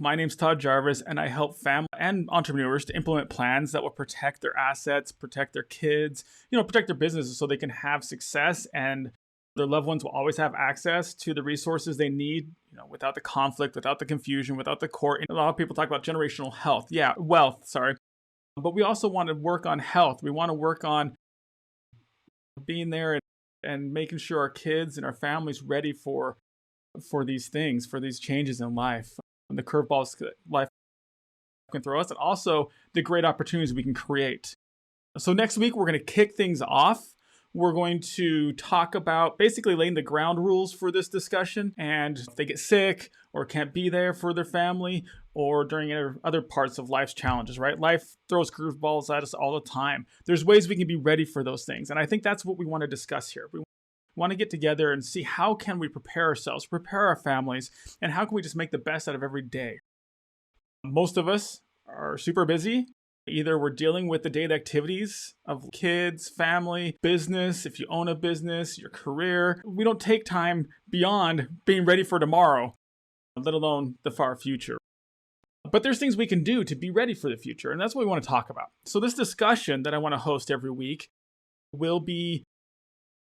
My name's Todd Jarvis, and I help family and entrepreneurs to implement plans that will protect their assets, protect their kids, protect their businesses so they can have success and their loved ones will always have access to the resources they need, without the conflict, without the confusion, without the court. A lot of people talk about generational health. Yeah, wealth, sorry. But we also want to work on health. We want to work on being there and making sure our kids and our families ready for these things, for these changes in life, and the curveballs that life can throw us, and also the great opportunities we can create. So next week, we're going to kick things off. We're going to talk about basically laying the ground rules for this discussion, and if they get sick or can't be there for their family or during other parts of life's challenges, right? Life throws curveballs at us all the time. There's ways we can be ready for those things, and I think that's what we want to discuss here. We want to get together and see how can we prepare ourselves, prepare our families, and how can we just make the best out of every day. Most of us are super busy. Either we're dealing with the daily activities of kids, family, business, if you own a business, your career. We don't take time beyond being ready for tomorrow, let alone the far future. But there's things we can do to be ready for the future, and that's what we want to talk about. So this discussion that I want to host every week will be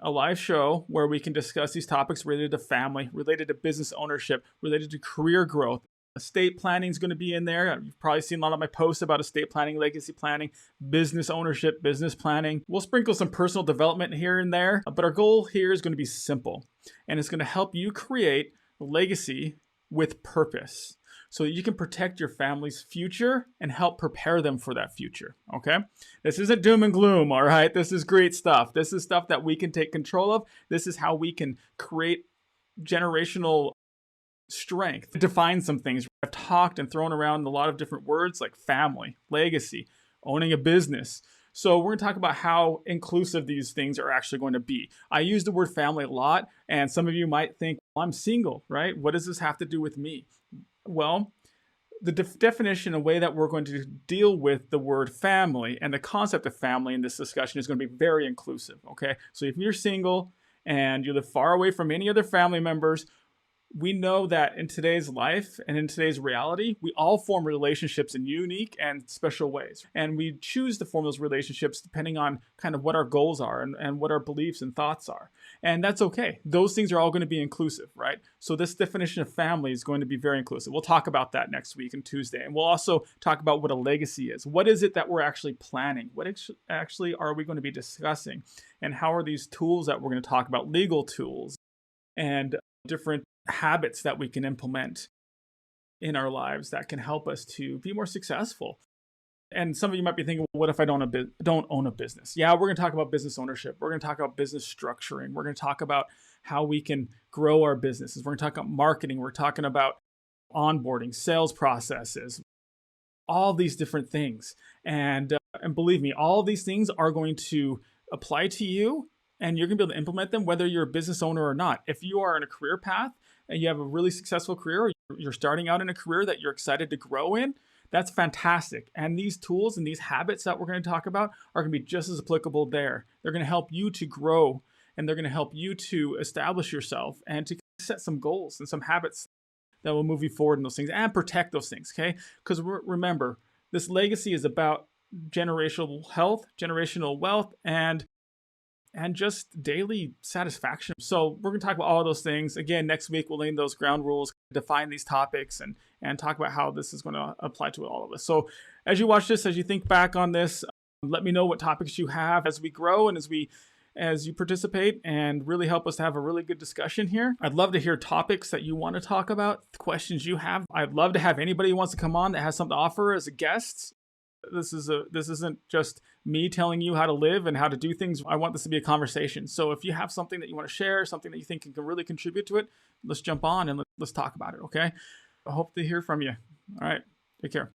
a live show where we can discuss these topics related to family, related to business ownership, related to career growth. Estate planning is going to be in there. You've probably seen a lot of my posts about estate planning, legacy planning, business ownership, business planning. We'll sprinkle some personal development here and there, but our goal here is going to be simple, and it's going to help you create a legacy with purpose so that you can protect your family's future and help prepare them for that future, okay? This isn't doom and gloom, all right? This is great stuff. This is stuff that we can take control of. This is how we can create generational strength, define some things. I've talked and thrown around a lot of different words like family, legacy, owning a business. So we're going to talk about how inclusive these things are actually going to be. I use the word family a lot, and some of you might think, well, I'm single, right? What does this have to do with me? Well, the definition, a way that we're going to deal with the word family and the concept of family in this discussion is going to be very inclusive, okay? So if you're single and you live far away from any other family members, we know that in today's life and in today's reality, we all form relationships in unique and special ways. And we choose to form those relationships depending on kind of what our goals are and what our beliefs and thoughts are. And that's okay. Those things are all going to be inclusive, right? So this definition of family is going to be very inclusive. We'll talk about that next week on Tuesday. And we'll also talk about what a legacy is. What is it that we're actually planning? What actually are we going to be discussing? And how are these tools that we're going to talk about, legal tools and different habits that we can implement in our lives that can help us to be more successful. And some of you might be thinking, well, what if I don't own a business? Yeah, we're going to talk about business ownership. We're going to talk about business structuring. We're going to talk about how we can grow our businesses. We're going to talk about marketing. We're talking about onboarding, sales processes, all these different things. And believe me, all of these things are going to apply to you, and you're going to be able to implement them whether you're a business owner or not. If you are in a career path and you have a really successful career, or you're starting out in a career that you're excited to grow in, that's fantastic. And these tools and these habits that we're going to talk about are going to be just as applicable there. They're going to help you to grow, and they're going to help you to establish yourself and to set some goals and some habits that will move you forward in those things and protect those things, okay? Because remember, this legacy is about generational health, generational wealth, and just daily satisfaction. So we're going to talk about all of those things. Again, next week, we'll lay those ground rules, define these topics, and talk about how this is going to apply to all of us. So as you watch this, as you think back on this, let me know what topics you have as we grow and as you participate, and really help us to have a really good discussion here. I'd love to hear topics that you want to talk about, questions you have. I'd love to have anybody who wants to come on that has something to offer as a guest. This isn't just me telling you how to live and how to do things. I want this to be a conversation. So if you have something that you want to share, something that you think can really contribute to it, let's jump on and let's talk about it, okay? I hope to hear from you. All right, take care.